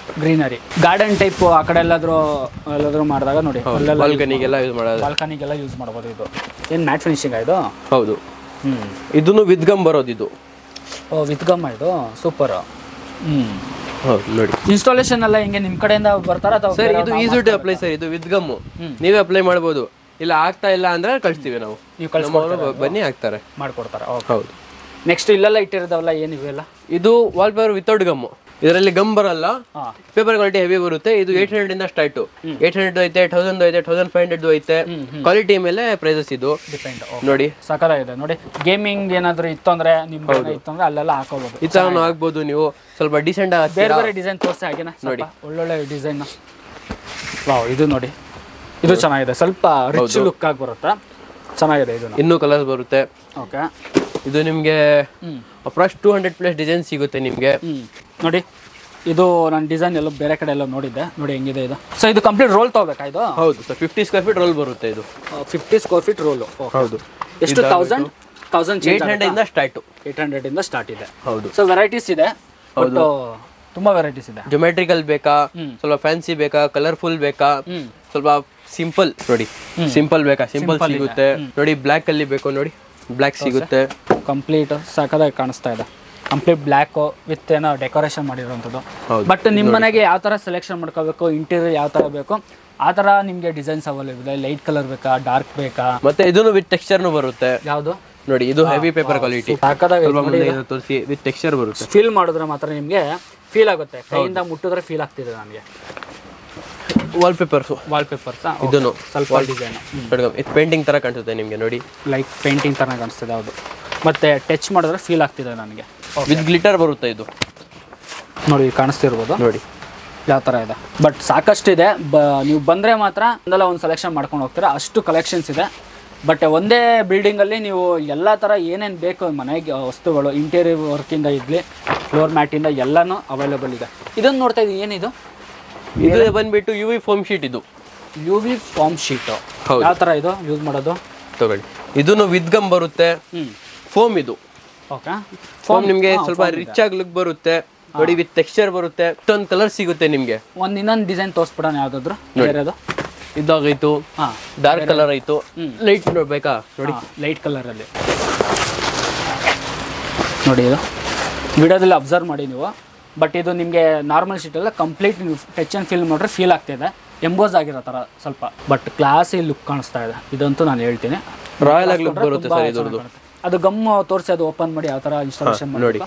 ಗಾರ್ಡನ್ ಟೈಪ್ ಆ ಕಡೆ ಎಲ್ಲಾದ್ರೂ ಮಾಡಿದಾಗ ನೋಡಿ, ಬಾಲ್ಕನಿಗೆಲ್ಲ ಯೂಸ್ ಮಾಡೋದು, ಬಾಲ್ಕನಿಗೆಲ್ಲ ಯೂಸ್ ಮಾಡ್ಬೋದು. ಇದು ಏನು ಮ್ಯಾಟ್ ಫಿನಿಶಿಂಗ್ ಇದು? ಹೌದು, ಇದನ್ನು ವಿತ್ ಗಮ್ ಬರೋದು. ಇದು ವಿತ್ ಗಮ್ ಇದು ಸೂಪರ್. ಹೌದು ನೋಡಿ. ಇನ್ಸ್ಟಾಲೇಷನ್ ಎಲ್ಲ ಹಿಂಗೆ ನಿಮ್ಮ ಕಡೆಯಿಂದ ಬರ್ತಾರ ಸರ್? ಇದು ಈಸಿ ಟು ಅಪ್ಲೈ ಸರ್. ಇದು ವಿತ್ ಗಮ್ ನೀವೇ ಅಪ್ಲೈ ಮಾಡ್ಬೋದು. ಇಲ್ಲ ಆಗ್ತಾ ಇಲ್ಲ ಅಂದ್ರೆ ಕಳಿಸ್ತೀವಿ ನಾವು. ನೀವು ಬನ್ನಿ ಹಾಕ್ತಾರೆ, ಮಾಡ್ಕೊಡ್ತಾರೆ. ಹೌದು. ನೆಕ್ಸ್ಟ್ ಇಲ್ಲೆಲ್ಲ ಇಟ್ಟಿರೋದಲ್ಲ ಏನಿವೆಲ್ಲ? ಇದು ವಾಲ್ಪೇಪರ್ ವಿತೌಟ್ ಗಮ್. ಇದರಲ್ಲಿ ಗಮ್ ಬರಲ್ಲ, ಪೇಪರ್ ಕ್ವಾಲಿಟಿ ಹೆವಿ ಬರುತ್ತೆ. ಇದು 800 ಇಂದ ಸ್ಟಾರ್ಟ್. 800 ಐತೆ, 1000 ಐತೆ, 1500 ಐತೆ. ಕ್ವಾಲಿಟಿ ಮೇಲೆ ಪ್ರೈಸಸ್ ಇದು ಡಿಪೆಂಡ್. ನೋಡಿ ಸಕಲಾಗಿದೆ ನೋಡಿ. ಗೇಮಿಂಗ್ ಏನಾದ್ರು ಇತ್ತು ಅಂದ್ರೆ ನಿಮ್ಗೆ ಇತ್ತು ಅಂದ್ರೆ ಅಲ್ಲೆಲ್ಲ ಹಾಕೋಬಹುದು. ಈ ತರ ಹಾಕ್ಬೋದು ನೀವು. ಸ್ವಲ್ಪ ಡಿಸೆಂಟ್ ಆಗುತ್ತೆ. ಬೇರೆ ಬೇರೆ ಡಿಸೈನ್ ತೋರಿಸಿ ಹಾಗೇನಾ ನೋಡಿ, ಒಳ್ಳೊಳ್ಳೆ ಡಿಸೈನ್. ವಾವ್, ಇದು ನೋಡಿ, ಇದು ಚೆನ್ನಾಗಿದೆ. ಸ್ವಲ್ಪ ರಿಚ್ ಲುಕ್ ಆಗಿ ಬರುತ್ತೆ, ಚೆನ್ನಾಗಿದೆ. ಇದು ಇನ್ನೂ ಕಲರ್ಸ್ ಬರುತ್ತೆ. ಓಕೆ, ಇದು ನಿಮಗೆ ಅಪ್ರಾಕ್ಸ್ 200+ ಡಿಸೈನ್ ಸಿಗುತ್ತೆ ನಿಮಗೆ. ನೋಡಿ ಇದು ನಾನು ಡಿಸೈನ್ ಎಲ್ಲ ಬೇರೆ ಕಡೆ ಎಲ್ಲ ನೋಡಿದ್ದೆ, ನೋಡಿ ಹೆಂಗಿದೆ ಇದು. ಸೊ ಇದು ಕಂಪ್ಲೀಟ್ ರೋಲ್ ತಗೋಬೇಕಾ ಇದು? ಹೌದು ಸರ್, 50 ಸ್ಕ್ವೇರ್ ಫೀಟ್ ರೋಲ್ ಬರುತ್ತೆ ಇದು. 50 ಸ್ಕ್ವೇರ್ ಫೀಟ್ ರೋಲು. ಹೌದು. ಎಷ್ಟು? 1800 ಇಂದ ಸ್ಟಾರ್ಟ್. 800 ಇಂದ ಸ್ಟಾರ್ಟ್ ಇದೆ. ಹೌದು. ಸೊ ವೆರೈಟೀಸ್ ಇದೆ, ಬಟ್ ತುಂಬಾ ವೆರೈಟೀಸ್ ಇದೆ. ಜೊಮೆಟ್ರಿಕಲ್ ಬೇಕಾ, ಸ್ವಲ್ಪ ಫ್ಯಾನ್ಸಿ ಬೇಕಾ, ಕಲರ್ಫುಲ್ ಬೇಕಾ, ಸ್ವಲ್ಪ ಸಿಂಪಲ್ ನೋಡಿ, ಸಿಂಪಲ್ ಬೇಕಾ, ಸಿಂಪಲ್ ಸಿಗುತ್ತೆ ನೋಡಿ. ಬ್ಲ್ಯಾಕ್ ಅಲ್ಲಿ ಬೇಕು ನೋಡಿ, ಬ್ಲ್ಯಾಕ್ ಸಿಗುತ್ತೆ. ಕಂಪ್ಲೀಟ್ ಸಾಕಾಗಿ ಕಾಣಿಸ್ತಾ ಇದೆ, ಕಂಪ್ಲೀಟ್ ಬ್ಲ್ಯಾಕ್ ವಿತ್ ಏನೋ ಡೆಕೋರೇಷನ್ ಮಾಡಿರೋಂಥದ್ದು. ಬಟ್ ನಿಮ್ಮ ಮನೆಗೆ ಯಾವ ಥರ ಸೆಲೆಕ್ಷನ್ ಮಾಡ್ಕೋಬೇಕು, ಇಂಟೀರಿಯರ್ ಯಾವ ಥರ ಬೇಕು ಆ ಥರ ನಿಮಗೆ ಡಿಸೈನ್ಸ್ ಅವೈಲೇಬಲ್ ಇದೆ. ಲೈಟ್ ಕಲರ್ ಬೇಕಾ, ಡಾರ್ಕ್ ಬೇಕಾ? ಮತ್ತೆ ಇದನ್ನು ವಿತ್ ಟೆಕ್ಸ್ಚರ್ನು ಬರುತ್ತೆ. ಯಾವುದು ನೋಡಿ, ಇದು ಹೆವಿ ಪೇಪರ್ ಕ್ವಾಲಿಟಿ. ತೋರಿಸಿ, ವಿತ್ ಟೆಕ್ಸ್ಚರ್ ಬರುತ್ತೆ. ಫೀಲ್ ಮಾಡಿದ್ರೆ ಮಾತ್ರ ನಿಮಗೆ ಫೀಲ್ ಆಗುತ್ತೆ, ಕೈಯಿಂದ ಮುಟ್ಟಿದ್ರೆ ಫೀಲ್ ಆಗ್ತಿದೆ ನನಗೆ. ವಾಲ್ಪೇಪರ್ಸ್ ಇದನ್ನು ಸ್ವಲ್ಪ ಡಿಸೈನ್ ಇದು ಪೇಂಟಿಂಗ್ ತರ ಕಾಣಿಸುತ್ತೆ ನಿಮಗೆ ನೋಡಿ, ಲೈಕ್ ಪೇಂಟಿಂಗ್ ತರ ಕಾಣಿಸ್ತದೆ. ಹೌದು, ಮತ್ತೆ ಟಚ್ ಮಾಡಿದ್ರೆ ಫೀಲ್ ಆಗ್ತಿದೆ ನನಗೆ. ವಿತ್ ಗ್ಲಿಟರ್ ಬರುತ್ತೆ ಇದು ನೋಡಿ, ಕಾಣಿಸ್ತಿರ್ಬೋದು ನೋಡಿ ಯಾವ ಥರ ಇದೆ. ಬಟ್ ಸಾಕಷ್ಟು ಇದೆ, ನೀವು ಬಂದರೆ ಮಾತ್ರ ಒಂದಲ್ಲ ಒಂದು ಸೆಲೆಕ್ಷನ್ ಮಾಡ್ಕೊಂಡು ಹೋಗ್ತೀರಾ, ಅಷ್ಟು ಕಲೆಕ್ಷನ್ಸ್ ಇದೆ. ಬಟ್ ಒಂದೇ ಬಿಲ್ಡಿಂಗಲ್ಲಿ ನೀವು ಎಲ್ಲ ಥರ ಏನೇನು ಬೇಕು ಮನೆಗೆ ವಸ್ತುಗಳು, ಇಂಟೀರಿಯರ್ ವರ್ಕಿಂದ ಇರಲಿ, ಫ್ಲೋರ್ ಮ್ಯಾಟಿಂದ ಎಲ್ಲನೂ ಅವೈಲೇಬಲ್ ಇದೆ. ಇದನ್ನು ನೋಡ್ತಾ ಇದ್ದೀವಿ, ಏನಿದು? ಇದು ಬಂದ್ಬಿಟ್ಟು UV ಫೋಮ್ ಶೀಟ್. ಇದು UV ಫೋಮ್ ಶೀಟು ಯಾವ ಥರ ಇದು ಯೂಸ್ ಮಾಡೋದು? ತಗೊಳ್ಳಿ, ಇದನ್ನು ವಿತ್ ಗಮ್ ಬರುತ್ತೆ, ಫೋಮ್. ಇದು ಓಕೆ, ಫೋಮ್ ನಿಮಗೆ ಸ್ವಲ್ಪ ರಿಚ್ ಆಗಿ ಲುಕ್ ಬರುತ್ತೆ ನೋಡಿ, ವಿತ್ ಟೆಕ್ಸ್ಚರ್ ಬರುತ್ತೆ. ಇಷ್ಟೊಂದು ಕಲರ್ ಸಿಗುತ್ತೆ ನಿಮಗೆ. ಇನ್ನೊಂದು ಡಿಸೈನ್ ತೋರಿಸ್ಬಿಡೋಣ, ಯಾವುದಾದ್ರು ಬೇರೆದು. ಇದಾಗೈತು, ಡಾರ್ಕ್ ಕಲರ್ ಆಯಿತು, ಲೈಟ್ ನೋಡ್ಬೇಕಾ ನೋಡಿ, ಲೈಟ್ ಕಲರಲ್ಲಿ ನೋಡಿ. ಇದು ವಿಡಿಯೋದಲ್ಲಿ ಅಬ್ಸರ್ವ್ ಮಾಡಿ ನೀವು. ಬಟ್ ಇದು ನಿಮಗೆ ನಾರ್ಮಲ್ ಶೀಟೆಲ್ಲ ಕಂಪ್ಲೀಟ್ ನೀವು ಟಚ್ ಆ್ಯಂಡ್ ಫೀಲ್ ಮಾಡಿದ್ರೆ ಫೀಲ್ ಆಗ್ತಿದೆ, ಎಂಬೋಸ್ ಆಗಿರೋ ಥರ ಸ್ವಲ್ಪ. ಬಟ್ ಕ್ಲಾಸಿ ಲುಕ್ ಕಾಣಿಸ್ತಾ ಇದೆ, ಇದಂತೂ ನಾನು ಹೇಳ್ತೀನಿ. ರಾಯಲ್ ಆಗಿ ಲುಕ್ ಬರುತ್ತೆ ಸರ್ ಇದರದ್ದು. ಅದು ಗಮ್ ತೋರಿಸಿ ಅದು ಓಪನ್ ಮಾಡಿ ಯಾವ ಥರ ಇನ್ಸ್ಟಾಲೇಷನ್ ನೋಡಿ,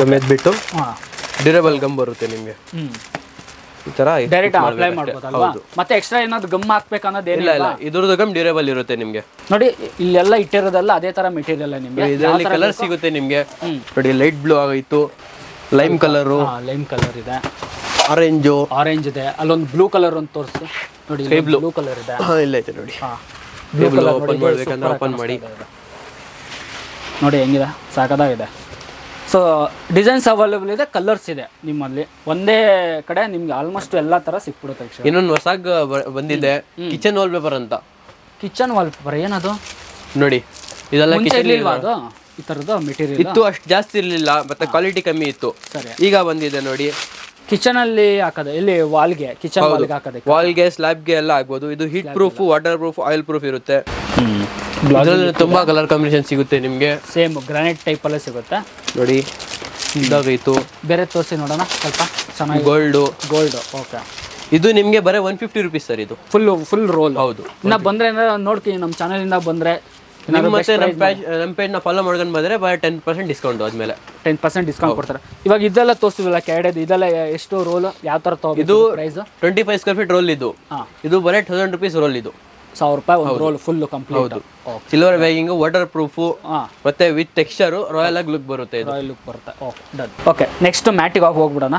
ಗಮ್ ಎದ್ಬಿಟ್ಟು ಡ್ಯೂರೇಬಲ್ ಗಮ್ ಬರುತ್ತೆ ನಿಮಗೆ. ಈ ಥರ ಡೈರೆಕ್ಟ್ ಅಪ್ಲೈ ಮಾಡ್ಬೋದಲ್ವಾ? ಮತ್ತೆ ಎಕ್ಸ್ಟ್ರಾ ಏನಾದ್ರು ಗಮ್ ಹಾಕ್ಬೇಕು ಅನ್ನೋದು ಏನಿಲ್ಲ. ಇದ್ರದ್ದು ಗಮ್ ಡ್ಯೂರೇಬಲ್ ಇರುತ್ತೆ ನಿಮಗೆ. ನೋಡಿ, ಇಲ್ಲೆಲ್ಲ ಇಟ್ಟಿರೋದೆಲ್ಲ ಅದೇ ಥರ ಮೆಟೀರಿಯಲ್ ನಿಮಗೆ. ಇದರಲ್ಲಿ ಕಲರ್ ಸಿಗುತ್ತೆ ನಿಮಗೆ ನೋಡಿ, ಲೈಟ್ ಬ್ಲೂ ಆಗೋಯ್ತು, ಲೈಮ್ ಕಲರು, ಲೈಮ್ ಕಲರ್ ಇದೆ, ಆರೆಂಜ್ ಇದೆ. ಅಲ್ಲೊಂದು ಬ್ಲೂ ಕಲರ್ ಒಂದು ತೋರಿಸಿ ನೋಡಿ, ಬ್ಲೂ ಕಲರ್ ಇದೆ. ಇಲ್ಲ ಐತೆ ನೋಡಿ, ಬ್ಲೂ ಕಲರ್ ಓಪನ್ ಮಾಡಬೇಕಂದ್ರೆ ಓಪನ್ ಮಾಡಿ ನೋಡಿ ಹೆಂಗಿದೆ, ಸಾಕಾಗಿದೆ. ಸೊ ಡಿಸೈನ್ಸ್ ಅವೈಲೇಬಲ್ ಇದೆ, ಕಲರ್ಸ್ ಇದೆ ನಿಮ್ಮಲ್ಲಿ. ಒಂದೇ ಕಡೆ ನಿಮ್ಗೆ ಆಲ್ಮೋಸ್ಟ್ ಎಲ್ಲ ಥರ ಸಿಕ್ಬಿಡುತ್ತೆ. ಇನ್ನೊಂದು ಹೊಸಾಗ್ ಬಂದಿದೆ, ಕಿಚನ್ ವಾಲ್ ಪೇಪರ್ ಅಂತ. ಕಿಚನ್ ವಾಲ್ ಪೇಪರ್ ಏನದು ನೋಡಿ, ಇದೆಲ್ಲ ಕಿಚನ್ ಅದು ಈ ಥರದ್ದು ಮೆಟೀರಿಯಲ್ ಇತ್ತು, ಅಷ್ಟು ಜಾಸ್ತಿ ಇರಲಿಲ್ಲ, ಮತ್ತೆ ಕ್ವಾಲಿಟಿ ಕಮ್ಮಿ ಇತ್ತು. ಸರಿ, ಈಗ ಬಂದಿದೆ ನೋಡಿ. ಕಿಚನ್ ಅಲ್ಲಿ ಹಾಕೋದು, ಇಲ್ಲಿ ವಾಲ್ಗೆ, ಕಿಚನ್ ವಾಲ್ಗೆ ಹಾಕೋದು, ವಾಲ್ಗೆ, ಸ್ಲ್ಯಾಬ್ಗೆ ಎಲ್ಲ ಆಗ್ಬೋದು. ಇದು heat proof, water proof, oil proof ಇರುತ್ತೆ. ಇದರಲ್ಲಿ ತುಂಬಾ ಕಲರ್ ಕಾಂಬಿನೇಷನ್ ಸಿಗುತ್ತೆ ನಿಮಗೆ. ಸೇಮ್ ಗ್ರಾನೈಟ್ ಟೈಪ್ ಅಲ್ಲೇ ಸಿಗುತ್ತೆ ನೋಡಿ. ಇದಾಗೈತು, ಬೇರೆ ತೋರಿಸಿ ನೋಡೋಣ ಸ್ವಲ್ಪ ಚೆನ್ನಾಗಿ. Gold okay. ಇದು ನಿಮಗೆ ಬರೀ 150 ರುಪೀಸ್ ಸರ್. ಇದು ಫುಲ್ ರೋಲ್. ಹೌದು. ಇನ್ನ ಬಂದ್ರೆ ನೋಡ್ತೀನಿ, ನಮ್ಮ ಚಾನಲಿಂದ ಬಂದ್ರೆ ಮತ್ತೆ ನಮ್ಮ ಪೇಜ್ನ ಫಾಲೋ ಮಾಡ್ಕೊಂಡು ಬಂದರೆ ಬರೀ 10% ಡಿಸ್ಕೌಂಟ್. ಆದ್ಮೇಲೆ 10% ಡಿಸ್ಕೌಂಟ್ ಕೊಡ್ತಾರೆ. ಇವಾಗ ಇದೆಲ್ಲ ತೋರಿಸಿದ್ವಲ್ಲ ಕ್ಯಾಡೆದು, ಇದೆಲ್ಲ ಎಷ್ಟು ರೋಲ್, ಯಾವ ಥರ ತಗೋಬೇಕು? ಇದು ಪ್ರೈಸ್ 25 ಸ್ಕ್ವೇರ್ ಫೀಟ್ ರೋಲ್. ಇದು ಬರೀ 1000 ರುಪೀಸ್ ರೋಲ್. ಇದು 1000 ರೂಪಾಯಿ ಒಂದು roll full complete. Silver backing, water proof, ಮತ್ತೆ ವಿತ್ ಟೆಕ್ಸ್ಚರ್, ರಾಯಲ್ ಆಗಿ ಲುಕ್ ಬರುತ್ತೆ. ರಾಯಲ್ ಲುಕ್ ಬರುತ್ತೆ. ಓಕೆ, ನೆಕ್ಸ್ಟ್ ಮ್ಯಾಟಿಗೆ ಹೋಗ್ಬಿಡೋಣ.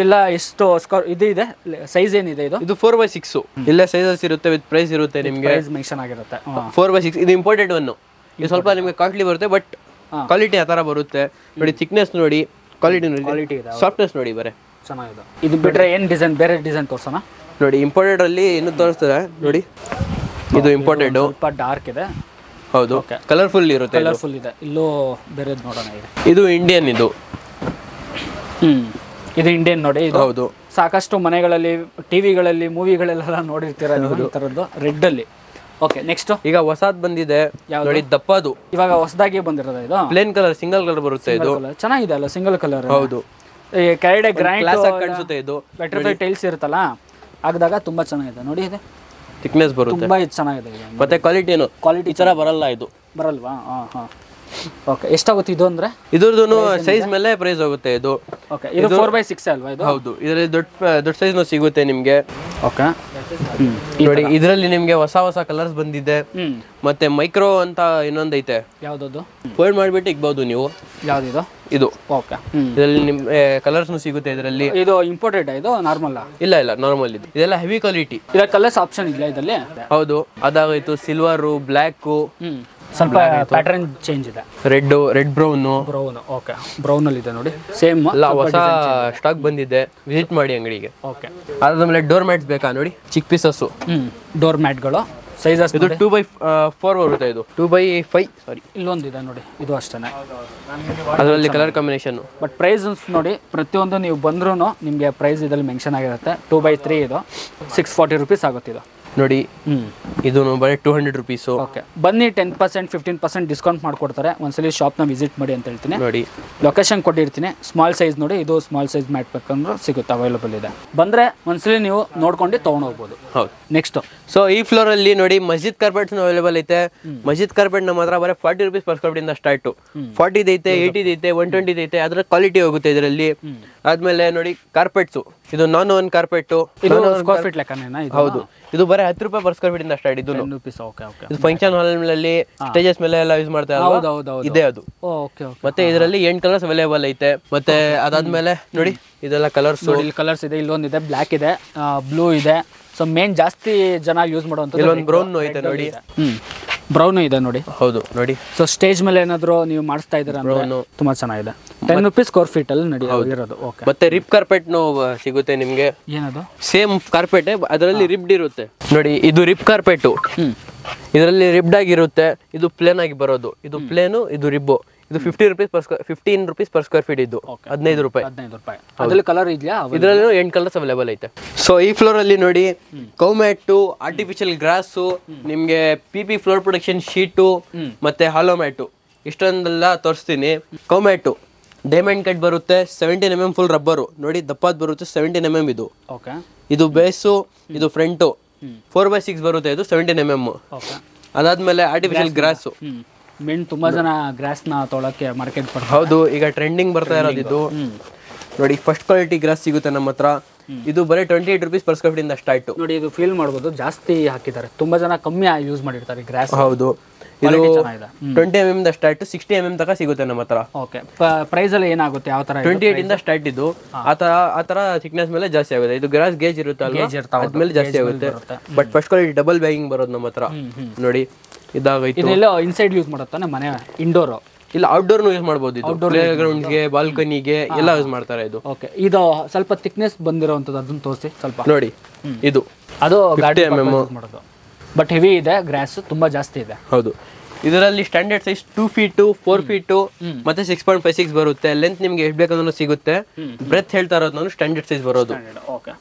ಇಲ್ಲ ಎಷ್ಟು ಇದು ಇದೆ, ಸೈಜ್ ಏನಿದೆ ಇದು? ಇದು 4x6. ಇಲ್ಲೇ ಸೈಜಸ್ ಇರುತ್ತೆ, ವಿತ್ ಪ್ರೈಸ್ ಇರುತ್ತೆ ನಿಮಗೆ, ಪ್ರೈಸ್ ಮೆನ್ಷನ್ ಆಗಿರುತ್ತೆ. 4x6. ಇದು ಇಂಪೋರ್ಟೆಡ್ ಒನ್. ಇದು ಸ್ವಲ್ಪ ನಿಮಗೆ ಕಾಸ್ಟ್ಲಿ ಬರುತ್ತೆ, ಬಟ್ ಕ್ವಾಲಿಟಿ ಆ ಥರ ಬರುತ್ತೆ ನೋಡಿ. ಥಿಕ್ನೆಸ್ ನೋಡಿ, ಕ್ವಾಲಿಟಿ ಇದೆ, ಸಾಫ್ಟ್ನೆಸ್ ನೋಡಿ, ಬರೇ ಚೆನ್ನಾಗಿದೆ. ಇದು ಬಿಟ್ರೆ ಏನು ಡಿಸೈನ್, ಬೇರೆ ಡಿಸೈನ್ ತೋರ್ಸೋಣ ನೋಡಿ. ಇಂಪೋರ್ಟೆಡ್ ಅಲ್ಲಿ ಇನ್ನು ತೋರಿಸ್ತಾರೆ ನೋಡಿ. ಇದು ಇಂಪೋರ್ಟೆಡ್, ಸ್ವಲ್ಪ ಡಾರ್ಕ್ ಇದೆ. ಹೌದು, ಕಲರ್ಫುಲ್ ಇರುತ್ತೆ. ಕಲರ್ಫುಲ್ ಇದೆ. ಇಲ್ಲೂ ಬೇರೆದು ನೋಡೋಣ. ಇದು ಇಂಡಿಯನ್. ಇದು ಇದು ಇಂಡಿಯನ್ ನೋಡಿ. ಇದು ಹೌದು, ಸಾಕಷ್ಟು ಮನೆಗಳಲ್ಲಿ, ಟಿವಿಗಳಲ್ಲಿ, ಮೂವಿಗಳೆಲ್ಲ ನೋಡಿರ್ತೀರ ಈ ಥರದ್ದು ರೆಡ್ ಅಲ್ಲಿ. ಓಕೆ, ನೆಕ್ಸ್ಟ್ ಈಗ ಹೊಸದ್ ಬಂದಿದೆ ನೋಡಿ, ದಪ್ಪದು. ಇವಾಗ ಹೊಸದಾಗಿ ಬಂದಿರೋದು. ಇದು ಪ್ಲೇನ್ ಕಲರ್, ಸಿಂಗಲ್ ಕಲರ್ ಬರುತ್ತೆ. ಇದು ಚೆನ್ನಾಗಿದೆ ಅಲ್ಲ, ಸಿಂಗಲ್ ಕಲರ್. ಹೌದು, ಕೆಳಗಡೆ ಗ್ರೈಂಡ್ ಕಾಣಿಸುತ್ತೆ. ಇದು ವೆಟ್ರಿಫೈ ಟೈಲ್ಸ್ ಇರುತ್ತಲ್ಲ, ಆಗದಾಗ ತುಂಬಾ ಚೆನ್ನಾಗಿದೆ ನೋಡಿ. ಇದು ಥಿಕ್ನೆಸ್ ಬರುತ್ತೆ, ತುಂಬಾ ಚೆನ್ನಾಗಿದೆ. ಮತ್ತೆ ಕ್ವಾಲಿಟಿ ಈ ತರ ಬರಲ್ಲ. ಇದು ಬರಲ್ವಾ? ಓಕೆ, ಎಷ್ಟಾಗುತ್ತೆ ಇದು ಅಂದ್ರೆ? ಇದ್ರದ್ದು ಸೈಜ್ ಮೇಲೆ ಪ್ರೈಸ್ ಹೋಗುತ್ತೆ. ಇದು ಓಕೆ, ಇದು 4x6 ಅಲ್ವಾ ಇದು? ಹೌದು, ಇದರಲ್ಲಿ ದೊಡ್ಡ ಸೈಜ್ನು ಸಿಗುತ್ತೆ ನಿಮಗೆ. ಓಕೆ ನೋಡಿ, ಇದರಲ್ಲಿ ನಿಮಗೆ ಹೊಸ ಕಲರ್ಸ್ ಬಂದಿದೆ. ಮತ್ತೆ ಮೈಕ್ರೋ ಅಂತ ಇನ್ನೊಂದು ಐತೆ. ಯಾವ್ದದು? ಫೋಲ್ಡ್ ಮಾಡಿಬಿಟ್ಟು ಇಕ್ಬಹುದು ನೀವು. ಯಾವ್ದಿದು? ಇದು. ಓಕೆ, ಇದರಲ್ಲಿ ನಿಮ್ಗೆ ಕಲರ್ಸ್ನು ಸಿಗುತ್ತೆ. ಇದರಲ್ಲಿ ಇದು ಇಂಪೋರ್ಟೆಡ್, ಇದು ನಾರ್ಮಲ್? ಇಲ್ಲ, ನಾರ್ಮಲ್. ಇದು ಇದೆಲ್ಲ ಹೆವಿ ಕ್ವಾಲಿಟಿ. ಇದರ ಕಲರ್ಸ್ ಆಪ್ಷನ್ ಇಲ್ಲ ಇದರಲ್ಲಿ? ಹೌದು, ಅದಾಗೋಯ್ತು. ಸಿಲ್ವರು, ಬ್ಲ್ಯಾಕು, ಸ್ವಲ್ಪ ಪ್ಯಾಟರ್ನ್ ಚೇಂಜ್ ಇದೆ. Red brown. ಓಕೆ, ಬ್ರೌನ್ ಅಲ್ಲಿ ಇದೆ ನೋಡಿ, ಸೇಮ್ ಎಲ್ಲ ಹೊಸ ಸ್ಟಾಕ್ ಬಂದಿದೆ, ವಿಸಿಟ್ ಮಾಡಿ ಅಂಗಡಿಗೆ. ಓಕೆ, ಅದಾದ್ಮೇಲೆ ಡೋರ್ ಮ್ಯಾಟ್ಸ್ ಬೇಕಾ ನೋಡಿ, ಚಿಕ್ ಪೀಸಸ್. ಡೋರ್ ಮ್ಯಾಟ್ಗಳು ಸೈಜಸ್ ಇದು 2x4 ಬರುತ್ತೆ, ಇದು 2x5 ಸಾರಿ. ಇಲ್ಲೊಂದಿದೆ ನೋಡಿ, ಇದು ಅಷ್ಟೇ, ಅದರಲ್ಲಿ ಕಲರ್ ಕಾಂಬಿನೇಷನ್. ಬಟ್ ಪ್ರೈಸ್ ನೋಡಿ, ಪ್ರತಿಯೊಂದು ನೀವು ಬಂದ್ರೂ ನಿಮಗೆ ಪ್ರೈಸ್ ಇದರಲ್ಲಿ ಮೆನ್ಷನ್ ಆಗಿರುತ್ತೆ. 2x3 ಇದು 640 rupees ಆಗುತ್ತೆ ಇದು ನೋಡಿ. ಇದು ಬರೀ 200 rupees. ಓಕೆ, ಬನ್ನಿ 10% 15% ಡಿಸ್ಕೌಂಟ್ ಮಾಡ್ಕೊಡ್ತಾರೆ. ಒಂದ್ಸಲಿ ಶಾಪ್ನ ವಿಸಿಟ್ ಮಾಡಿ ಅಂತ ಹೇಳ್ತೀನಿ. ನೋಡಿ, ಲೊಕೇಶನ್ ಕೊಟ್ಟಿರ್ತೀನಿ. ಸ್ಮಾಲ್ ಸೈಜ್ ನೋಡಿ, ಇದು ಸ್ಮಾಲ್ ಸೈಜ್ ಮ್ಯಾಟ್ ಬೇಕಂದ್ರೆ ಸಿಗುತ್ತೆ, ಅವೈಲೇಬಲ್ ಇದೆ. ಬಂದರೆ ಒಂದ್ಸಲಿ ನೀವು ನೋಡ್ಕೊಂಡು ತೊಗೊಂಡೋಗ್ಬೋದು. ಹೌದು. ನೆಕ್ಸ್ಟ್, ಸೊ ಈ ಫ್ಲೋರ್ ಅಲ್ಲಿ ನೋಡಿ ಮಸ್ಜಿದ್ ಕಾರ್ಪೆಟ್ಸ್ ಅವೈಲೇಬಲ್ ಐತೆ. ಮಸ್ಜಿದ್ ಕಾರ್ಪೆಟ್ ನಮ್ಮ ಹತ್ರ ಬರೀ 40 rupees per square feet ಇಂದ ಸ್ಟಾರ್ಟ್. 40 ಐತೆ, 80 ಐತೆ, 120 ಐತೆ, ಅದರ ಕ್ವಾಲಿಟಿ ಹೋಗುತ್ತೆ ಇದರಲ್ಲಿ. ಆದ್ಮೇಲೆ ನೋಡಿ ಕಾರ್ಪೆಟ್ಸ್, ಇದು ನಾನ್ ಓನ್ ಕಾರ್ಪೆಟ್. ಇದು ಸ್ಕ್ವೇರ್ ಫೀಟ್ ಲೆಕ್ಕನೇನಾ? ಹೌದು, ಇದು ಬರೀ 10 ರೂಪಾಯಿ per square feet ಇಂದ ಸ್ಟಾರ್ಟ್. ಇದು 10 rupees. ಓಕೆ ಓಕೆ, ಇದು ಫಂಕ್ಷನ್ ಹಾಲ್ ನಲ್ಲಿ ಸ್ಟೇಜಸ್ ಮೇಲೆ ಎಲ್ಲ ಯೂಸ್ ಮಾಡ್ತಾ ಇದೆ ಅದು. Okay okay. ಮತ್ತೆ ಇದರಲ್ಲಿ 8 ಕಲರ್ಸ್ ಅವೈಲೇಬಲ್ ಐತೆ. ಮತ್ತೆ ಅದಾದ್ಮೇಲೆ ನೋಡಿ ಇದೆಲ್ಲ ಕಲರ್ಸ್. ಇಲ್ಲಿ ಕಲರ್ಸ್ ಇದೆ, ಇಲ್ಲೊಂದಿದೆ ಬ್ಲ್ಯಾಕ್ ಇದೆ, ಬ್ಲೂ ಇದೆ. ಸೊ ಮೇನ್ ಜಾಸ್ತಿ ಜನ ಯೂಸ್ ಮಾಡುವಂಥದ್ದು ಇಲ್ಲೊಂದು ಬ್ರೌನ್ ಐತೆ ನೋಡಿ. ಬ್ರೌನ್ ಇದೆ ನೋಡಿ. ಹೌದು ನೋಡಿ. ಸೊ ಸ್ಟೇಜ್ ಮೇಲೆ ಏನಾದ್ರು ನೀವು ಮಾಡಿಸ್ತಾ ಇದ್ದೀರಾ ಅಂದ್ರೆ ತುಂಬಾ ಚೆನ್ನಾಗಿದೆ. 10 rupees square feet ಅಲ್ಲಿ ಇರೋದು. ಓಕೆ, ಮತ್ತೆ ರಿಪ್ ಕಾರ್ಪೆಟ್ ಸಿಗುತ್ತೆ ನಿಮ್ಗೆ. ಏನದು? ಸೇಮ್ ಕಾರ್ಪೆಟ್, ಅದರಲ್ಲಿ ರಿಬ್ಡ್ ಇರುತ್ತೆ ನೋಡಿ. ಇದು ರಿಪ್ ಕಾರ್ಪೆಟ್, ಇದರಲ್ಲಿ ರಿಬ್ಡ್ ಆಗಿರುತ್ತೆ. ಇದು ಪ್ಲೇನ್ ಆಗಿ ಬರೋದು. ಇದು ಪ್ಲೇನು, ಇದು ರಿಬ್ಬು. ಇದು 15 rupees per square feet. ಇದು 15 ರೂಪಾಯಿ. ಅದ್ರಲ್ಲಿ ಕಲರ್ ಇದೆಯಾ? ಇದರಲ್ಲಿ 8 ಕಲರ್ಸ್ ಅವೈಲೇಬಲ್ ಐತೆ. ಸೊ ಈ ಫ್ಲೋರ್ ಅಲ್ಲಿ ನೋಡಿ ಕೌ ಮ್ಯಾಟು, ಆರ್ಟಿಫಿಷಿಯಲ್ ಗ್ರಾಸು, ನಿಮ್ಗೆ PP ಫ್ಲೋರ್ ಪ್ರೊಟೆಕ್ಷನ್ ಶೀಟು, ಮತ್ತೆ ಹಾಲೋ ಮ್ಯಾಟು, ಇಷ್ಟೊಂದೆಲ್ಲ ತೋರಿಸ್ತೀನಿ. ಕೌ ಮ್ಯಾಟು ಡೈಮಂಡ್ ಕಟ್ ಬರುತ್ತೆ, 17 mm ಫುಲ್ ರಬ್ಬರು ನೋಡಿ, ದಪ್ಪದ್ ಬರುತ್ತೆ, 17 mm ಇದು. ಓಕೆ, ಇದು ಬೇಸು, ಇದು ಫ್ರಂಟು 4x6 ಬರುತ್ತೆ, ಇದು 17 mm. ಅದಾದ್ಮೇಲೆ ಆರ್ಟಿಫಿಷಿಯಲ್ ಗ್ರಾಸು. ಮೇನ್ ತುಂಬಾ ಜನ ಗ್ರಾಸ್ ನ ತೊಳಕ್ಕೆ ಮಾರ್ಕೆಟ್ ಬರ್ತಾರೆ. ಹೌದು, ಈಗ ಟ್ರೆಂಡಿಂಗ್ ಬರ್ತಾ ಇರೋದು ಇದು ನೋಡಿ. ಫಸ್ಟ್ ಕ್ವಾಲಿಟಿ ಗ್ರಾಸ್ ಸಿಗುತ್ತೆ ನಮ್ಮ ಹತ್ರ. ಇದು ಬರೀ 28 rupees per square feet ಇಂದ ಸ್ಟಾರ್ಟ್. ನೋಡಿ, ಇದು ಫೀಲ್ ಮಾಡ್ಬೋದು, ಜಾಸ್ತಿ ಹಾಕಿದ್ದಾರೆ. ತುಂಬಾ ಜನ ಕಮ್ಮಿ ಯೂಸ್ ಮಾಡಿರ್ತಾರೆ ಗ್ರಾಸ್. ಹೌದು, ಇದು 20 mm ಇಂದ ಸ್ಟಾರ್ಟ್ 60 mm ತನಕ ಸಿಗುತ್ತೆ ನಮ್ಮ ಹತ್ರ. ಓಕೆ, ಪ್ರೈಸ್ ಅಲ್ಲಿ ಏನಾಗುತ್ತೆ? ಯಾವ ತರ? 28 ಇಂದ ಸ್ಟಾರ್ಟ್. ಇದು ಆ ತರ ಥಿಕ್ನೆಸ್ ಮೇಲೆ ಜಾಸ್ತಿ ಆಗುತ್ತೆ. ಇದು ಗ್ರಾಸ್ ಗೇಜ್ ಇರುತ್ತೆ ಅಲ್ವಾ, ಅದ್ಮೇಲೆ ಜಾಸ್ತಿ ಆಗುತ್ತೆ. But first quality double bagging ಬರೋದು ನಮ್ಮ ಹತ್ರ ನೋಡಿ. ಇದಾಗೈತೆ. ಇದೆಲ್ಲ ಇನ್ಸೈಡ್ ಯೂಸ್ ಮಾಡುತ್ತಾನೆ ಮನೆ, ಇಂಡೋರ್ ಇಲ್ಲ ಔಟ್ಡೋರ್ನು ಯೂಸ್ ಮಾಡ್ಬೋದು. ಇದು ಪ್ಲೇ ಗ್ರೌಂಡ್ಗೆ, ಬಾಲ್ಕನಿಗೆ ಎಲ್ಲ ಯೂಸ್ ಮಾಡ್ತಾರೆ ಇದು. ಓಕೆ, ಇದು ಸ್ವಲ್ಪ ಥಿಕ್ನೆಸ್ ಬಂದಿರೋಂಥದ್ದು, ಅದನ್ನ ತೋರಿಸಿ ಸ್ವಲ್ಪ ನೋಡಿ. ಇದು ಅದು ಗಾಡಿ ಮಾಡೋದು, ಬಟ್ ಹೆವಿ ಇದೆ, ಗ್ರಾಸ್ ತುಂಬಾ ಜಾಸ್ತಿ ಇದೆ. ಹೌದು, ಇದರಲ್ಲಿ ಸ್ಟ್ಯಾಂಡರ್ಡ್ ಸೈಜ್ 2 feet, 4 feet ಮತ್ತೆ 6.56 ಬರುತ್ತೆ. ಲೆಂತ್ ನಿಮ್ಗೆ ಎಷ್ಟು ಬೇಕಂದ್ರೂ ಸಿಗುತ್ತೆ. ಬ್ರೆತ್ ಹೇಳ್ತಾ ಇರೋದು ನಾನು ಸ್ಟ್ಯಾಂಡರ್ಡ್ ಸೈಜ್ ಬರೋದು. ಓಕೆ,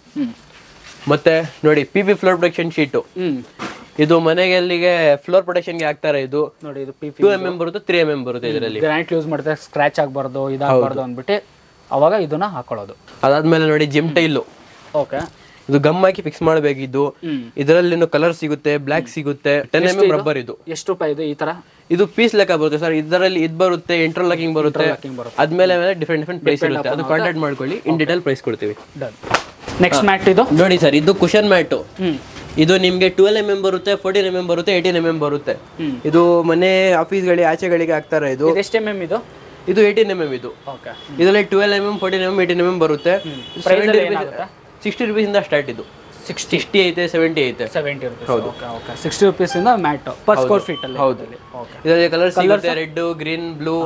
ಮತ್ತೆ ನೋಡಿ PP ಫ್ಲೋರ್ ಪ್ರೊಟೆಕ್ಷನ್ ಶೀಟು. ಇದು ಮನೆಗೆ ಅಲ್ಲಿಗೆ ಫ್ಲೋರ್ ಪ್ರೊಟೆಕ್ಷನ್ ಗೆ ಹಾಕ್ತಾರೆ. ಇದು ನೋಡಿ, ಇದು 2 mm ಬರುತ್ತೆ, 3 mm ಬರುತ್ತೆ. ಇದರಲ್ಲಿ ಗ್ರಾನೈಟ್ ಯೂಸ್ ಮಾಡ್ತಾರೆ, ಸ್ಕ್ರಾಚ್ ಆಗಬಾರ್ದು, ಇದಾಗಬಾರ್ದು ಅಂದ್ಬಿಟ್ಟು ಅವಾಗ ಇದನ್ನ ಹಾಕೊಳ್ಳೋದು. ಅದಾದ್ಮೇಲೆ ನೋಡಿ ಜಿಮ್ ಟೈಲು. ಓಕೆ, ಇದು ಗಮ್ ಹಾಕಿ ಫಿಕ್ಸ್ ಮಾಡಬೇಕಿದ್ದು. ಇದರಲ್ಲಿ ಕಲರ್ ಸಿಗುತ್ತೆ, ಬ್ಲಾಕ್ ಸಿಗುತ್ತೆ. 10 mm ರಬ್ಬರ್. ಇದು ಎಷ್ಟು ರೂಪಾಯಿ ಇದು? ಈ ತರ ಇದು ಪೀಸ್ ಲೆಕ್ಕ ಬರುತ್ತೆ ಸರ್. ಇದರಲ್ಲಿ ಇದು ಬರುತ್ತೆ, ಇಂಟರ್ಲಾಕಿಂಗ್ ಬರುತ್ತೆ. ಅದ್ಮೇಲೆ ಡಿಫ್ರೆಂಟ್ ಪ್ರೈಸ್ ಇರುತ್ತೆ. ಅದು ಕಾಂಟ್ಯಾಕ್ಟ್ ಮಾಡ್ಕೊಳ್ಳಿ, ಇನ್ ಡೀಟೇಲ್ ಪ್ರೈಸ್ ಕೊಡ್ತೀವಿ. ನೆಕ್ಸ್ಟ್ ಮ್ಯಾಟ್ ಇದು ನೋಡಿ ಸರ್, ಇದು ಕುಶನ್ ಮ್ಯಾಟು. ಇದು ನಿಮ್ಗೆ 12 mm ಬರುತ್ತೆ, 14 mm ಬರುತ್ತೆ, 18 mm ಬರುತ್ತೆ. ಇದು ಮನೆ ಆಫೀಸ್ಗಳಿಗೆ, ಆಚೆಗಳಿಗೆ ಹಾಕ್ತಾರೆ. ಇದು ಎಷ್ಟು mm ಇದು? ಇದು 18 mm. ಇದು ಇದರಲ್ಲಿ 12 mm, 14 mm, 18 mm ಬರುತ್ತೆ. 60 rupees ಇಂದ ಸ್ಟಾರ್ಟ್. ಇದು 60 ಐತೆ, 70 ಐತೆ. 70 rupees. ಓಕೆ ಓಕೆ, 60 rupees ಇಂದ ಮ್ಯಾಟ್ ಪರ್ ಸ್ಕ್ವೇರ್ ಫೀಟ್ ಅಲ್ಲಿ. ಹೌದು, ಇದರಲ್ಲಿ ಕಲರ್ ಸಿಗುತ್ತೆ, ರೆಡ್, ಗ್ರೀನ್, ಬ್ಲೂ.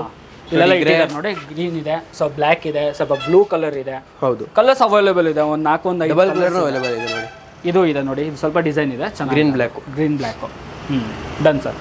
ಇಲ್ಲೆಲ್ಲ ಇಟ್ಟಿದ್ದಾರೆ ನೋಡಿ. ಗ್ರೀನ್ ಇದೆ, ಸ್ವಲ್ಪ ಬ್ಲ್ಯಾಕ್ ಇದೆ, ಸ್ವಲ್ಪ ಬ್ಲೂ ಕಲರ್ ಇದೆ. ಹೌದು, ಕಲರ್ಸ್ ಅವೈಲೇಬಲ್ ಇದೆ. ಒಂದು 4-5 ಡಬಲ್ ಕಲರ್ ಅವೈಲೇಬಲ್ ಇದೆ ನೋಡಿ. ಇದು ಇದೆ ನೋಡಿ, ಇದು ಸ್ವಲ್ಪ ಡಿಸೈನ್ ಇದೆ ಚೆನ್ನಾಗಿ. Green black. Done sir.